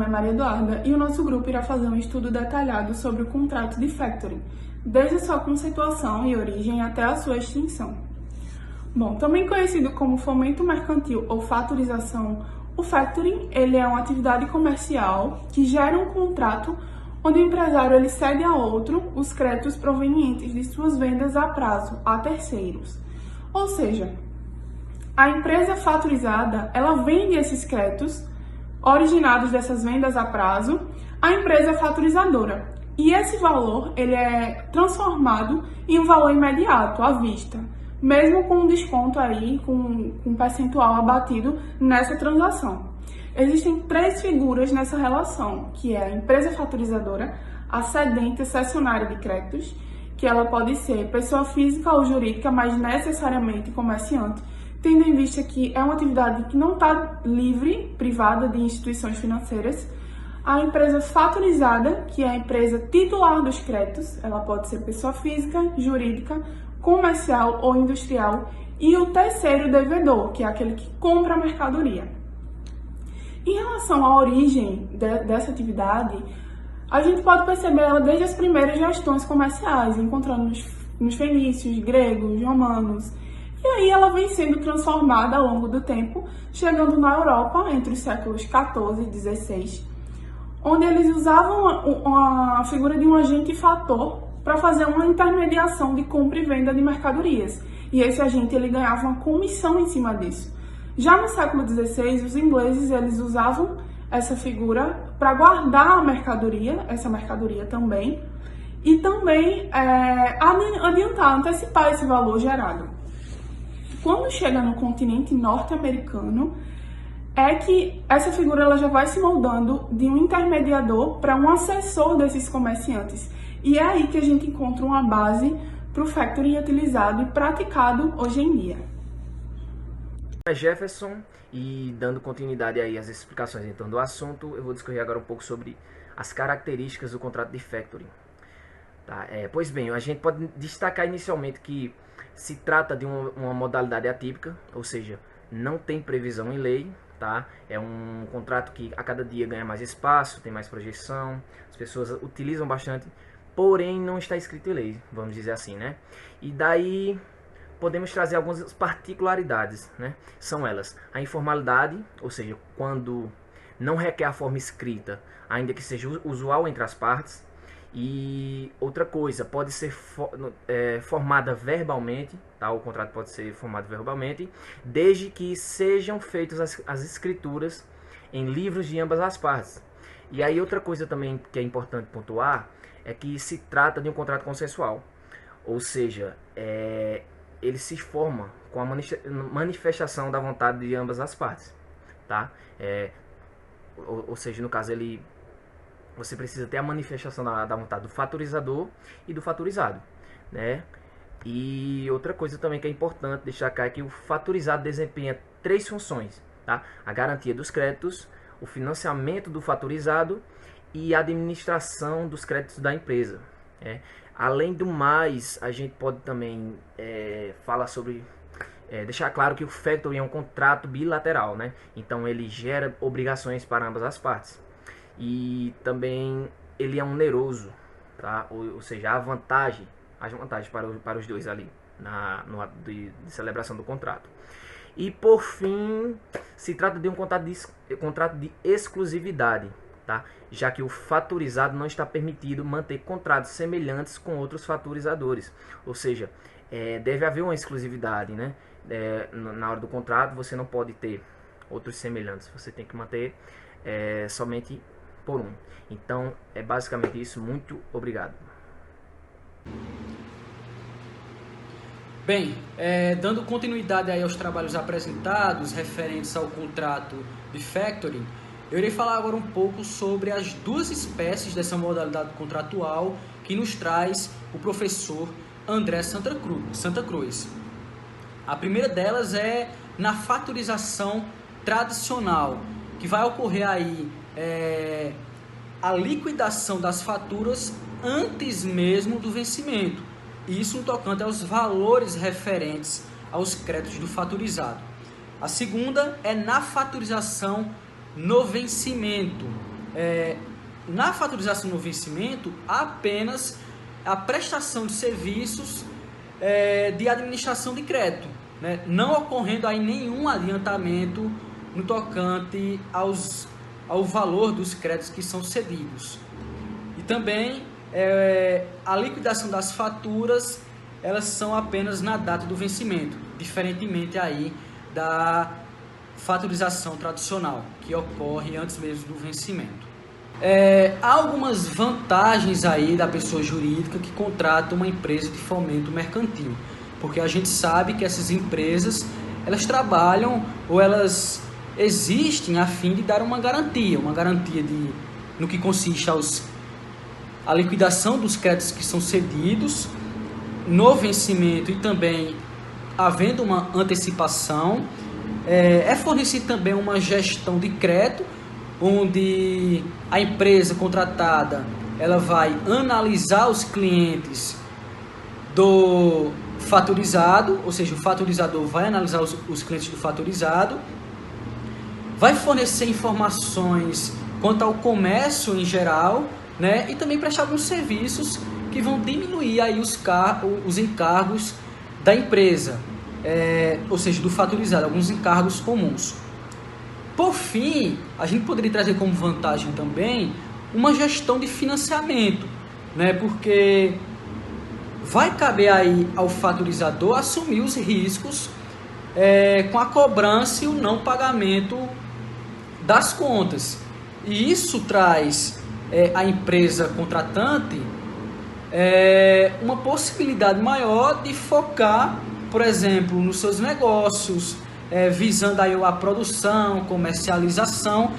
nome é Maria Eduarda e o nosso grupo irá fazer um estudo detalhado sobre o contrato de factoring, desde a sua conceituação e origem até a sua extinção. Bom, também conhecido como fomento mercantil ou fatorização, o factoring ele é uma atividade comercial que gera um contrato onde o empresário ele cede a outro os créditos provenientes de suas vendas a prazo a terceiros. Ou seja, a empresa fatorizada ela vende esses créditos originados dessas vendas a prazo à empresa fatorizadora. E esse valor ele é transformado em um valor imediato, à vista, mesmo com um desconto aí, com um percentual abatido nessa transação. Existem três figuras nessa relação, que é a empresa fatorizadora, a cedente cessionária de créditos, que ela pode ser pessoa física ou jurídica, mas necessariamente comerciante, tendo em vista que é uma atividade que não está livre, privada de instituições financeiras. A empresa fatorizada, que é a empresa titular dos créditos, ela pode ser pessoa física, jurídica, comercial ou industrial. E o terceiro devedor, que é aquele que compra a mercadoria. Em relação à origem dessa atividade, a gente pode perceber ela desde as primeiras gestões comerciais, encontrando nos fenícios, gregos, romanos. E aí ela vem sendo transformada ao longo do tempo, chegando na Europa entre os séculos XIV e XVI, onde eles usavam a figura de um agente fator para fazer uma intermediação de compra e venda de mercadorias. E esse agente ele ganhava uma comissão em cima disso. Já no século XVI, os ingleses eles usavam essa figura para guardar a mercadoria, essa mercadoria também, e também adiantar, antecipar esse valor gerado. Quando chega no continente norte-americano, é que essa figura ela já vai se moldando de um intermediador para um assessor desses comerciantes. E é aí que a gente encontra uma base para o factoring utilizado e praticado hoje em dia. Jefferson, e dando continuidade aí às explicações em torno do assunto, eu vou discorrer agora um pouco sobre as características do contrato de factoring. Tá? Pois bem, a gente pode destacar inicialmente que se trata de uma modalidade atípica, ou seja, não tem previsão em lei, tá? É um contrato que a cada dia ganha mais espaço, tem mais projeção, as pessoas utilizam bastante, porém não está escrito em lei, vamos dizer assim, né? E daí podemos trazer algumas particularidades, né? São elas a informalidade, ou seja, quando não requer a forma escrita, ainda que seja usual entre as partes. E outra coisa, pode ser formada verbalmente, tá? O contrato pode ser formado verbalmente, desde que sejam feitas as escrituras em livros de ambas as partes. E aí outra coisa também que é importante pontuar é que se trata de um contrato consensual, ou seja, ele se forma com a manifestação da vontade de ambas as partes, tá? Ou seja, no caso você precisa ter a manifestação da vontade do fatorizador e do fatorizado, né? E outra coisa também que é importante destacar é que o fatorizado desempenha três funções, tá? A garantia dos créditos, o financiamento do fatorizado e a administração dos créditos da empresa, né? Além do mais, a gente pode também falar sobre deixar claro que o factoring é um contrato bilateral, né? Então ele gera obrigações para ambas as partes. E também ele é oneroso, tá? Ou seja, há vantagens para os dois ali no ato de celebração do contrato. E por fim, se trata de um contrato de exclusividade, tá? Já que o fatorizado não está permitido manter contratos semelhantes com outros fatorizadores, ou seja, deve haver uma exclusividade, né? Na hora do contrato você não pode ter outros semelhantes, você tem que manter somente por um. Então é basicamente isso. Muito obrigado. Bem, dando continuidade aí aos trabalhos apresentados referentes ao contrato de factoring, eu irei falar agora um pouco sobre as duas espécies dessa modalidade contratual que nos traz o professor André Santa Cruz. A primeira delas é na fatorização tradicional, que vai ocorrer aí a liquidação das faturas antes mesmo do vencimento. Isso no tocante aos valores referentes aos créditos do fatorizado. A segunda é na fatorização no vencimento, na fatorização no vencimento, apenas a prestação de serviços de administração de crédito, né? Não ocorrendo aí nenhum adiantamento no tocante ao valor dos créditos que são cedidos. E também a liquidação das faturas, elas são apenas na data do vencimento, diferentemente aí da fatorização tradicional, que ocorre antes mesmo do vencimento. Há algumas vantagens aí da pessoa jurídica que contrata uma empresa de fomento mercantil, porque a gente sabe que essas empresas, elas trabalham ou elas existem a fim de dar uma garantia no que consiste a liquidação dos créditos que são cedidos no vencimento e também havendo uma antecipação. É fornecido também uma gestão de crédito, onde a empresa contratada ela vai analisar os clientes do fatorizado, ou seja, o fatorizador vai analisar os clientes do fatorizado, vai fornecer informações quanto ao comércio em geral, né, e também prestar alguns serviços que vão diminuir aí os encargos da empresa, ou seja, do fatorizado, alguns encargos comuns. Por fim, a gente poderia trazer como vantagem também uma gestão de financiamento, né? Porque vai caber aí ao fatorizador assumir os riscos com a cobrança e o não pagamento das contas. E isso traz à empresa contratante uma possibilidade maior de focar, por exemplo, nos seus negócios, visando aí a produção, comercialização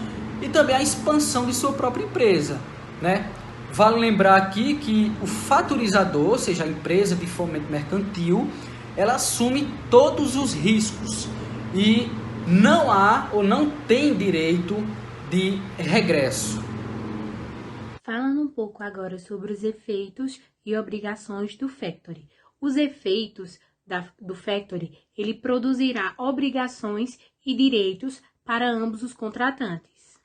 e também a expansão de sua própria empresa, né? Vale lembrar aqui que o fatorizador, ou seja, a empresa de fomento mercantil, ela assume todos os riscos e não há ou não tem direito de regresso. Falando um pouco agora sobre os efeitos e obrigações do factoring. Os efeitos do factoring, ele produzirá obrigações e direitos para ambos os contratantes.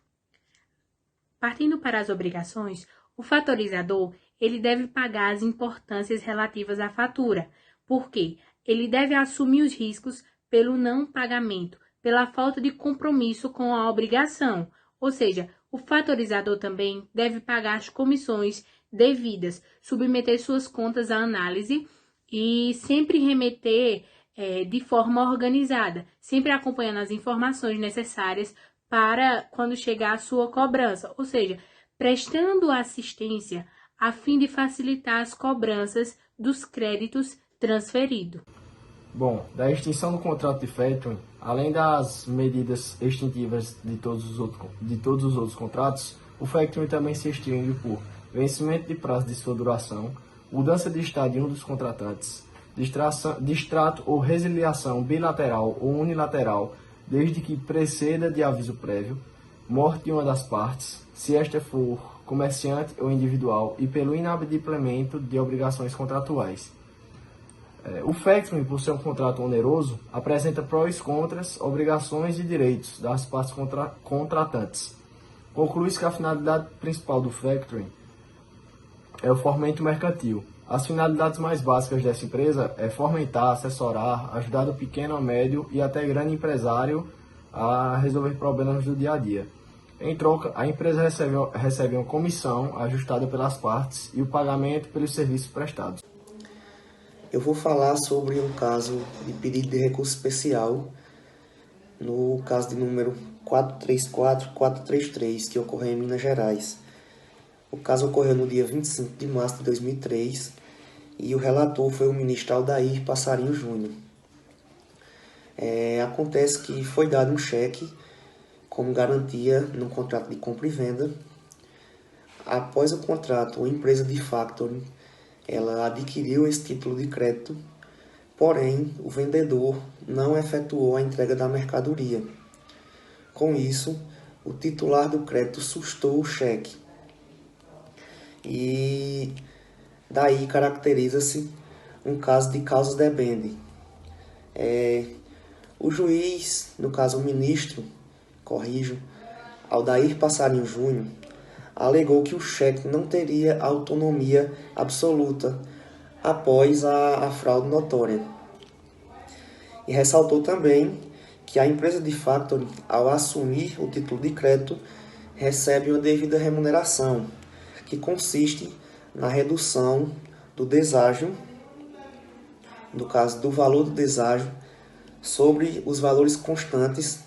Partindo para as obrigações, o fatorizador, ele deve pagar as importâncias relativas à fatura, porque ele deve assumir os riscos pelo não pagamento, pela falta de compromisso com a obrigação, ou seja, o fatorizador também deve pagar as comissões devidas, submeter suas contas à análise e sempre remeter de forma organizada, sempre acompanhando as informações necessárias para quando chegar a sua cobrança, ou seja, prestando assistência a fim de facilitar as cobranças dos créditos transferidos. Bom, da extinção do contrato de factoring, além das medidas extintivas de todos os outros contratos, o factoring também se extingue por vencimento de prazo de sua duração, mudança de estado de um dos contratantes, distrato ou resiliação bilateral ou unilateral, desde que preceda de aviso prévio, morte de uma das partes, se esta for comerciante ou individual, e pelo inadimplemento de obrigações contratuais. O factoring, por ser um contrato oneroso, apresenta prós e contras, obrigações e direitos das partes contratantes. Conclui-se que a finalidade principal do factoring é o fomento mercantil. As finalidades mais básicas dessa empresa é fomentar, assessorar, ajudar o pequeno, ao médio e até grande empresário a resolver problemas do dia a dia. Em troca, a empresa recebe uma comissão ajustada pelas partes e o pagamento pelos serviços prestados. Eu vou falar sobre um caso de pedido de recurso especial, no caso de número 434433, que ocorreu em Minas Gerais. O caso ocorreu no dia 25 de março de 2003 e o relator foi o ministro Aldair Passarinho Júnior. Acontece que foi dado um cheque como garantia no contrato de compra e venda. Após o contrato, a empresa de factoring ela adquiriu esse título de crédito, porém o vendedor não efetuou a entrega da mercadoria. Com isso, o titular do crédito sustou o cheque. E daí caracteriza-se um caso de causa debende. O juiz, no caso o ministro, Aldair Passarinho Júnior, alegou que o cheque não teria autonomia absoluta após a fraude notória. E ressaltou também que a empresa de factoring, ao assumir o título de crédito, recebe uma devida remuneração, que consiste na redução do deságio, no caso do valor do deságio, sobre os valores constantes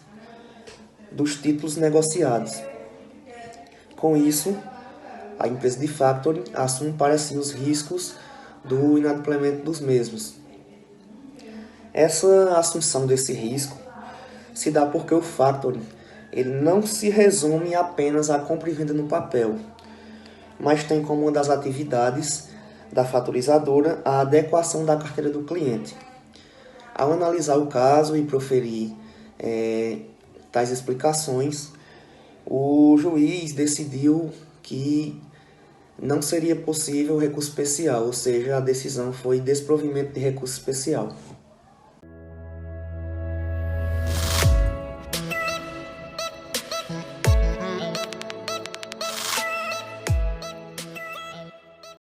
dos títulos negociados. Com isso, a empresa de factoring assume para si os riscos do inadimplemento dos mesmos. Essa assunção desse risco se dá porque o factoring ele não se resume apenas à compra e venda no papel, mas tem como uma das atividades da fatorizadora a adequação da carteira do cliente. Ao analisar o caso e proferir tais explicações, o juiz decidiu que não seria possível recurso especial, ou seja, a decisão foi desprovimento de recurso especial.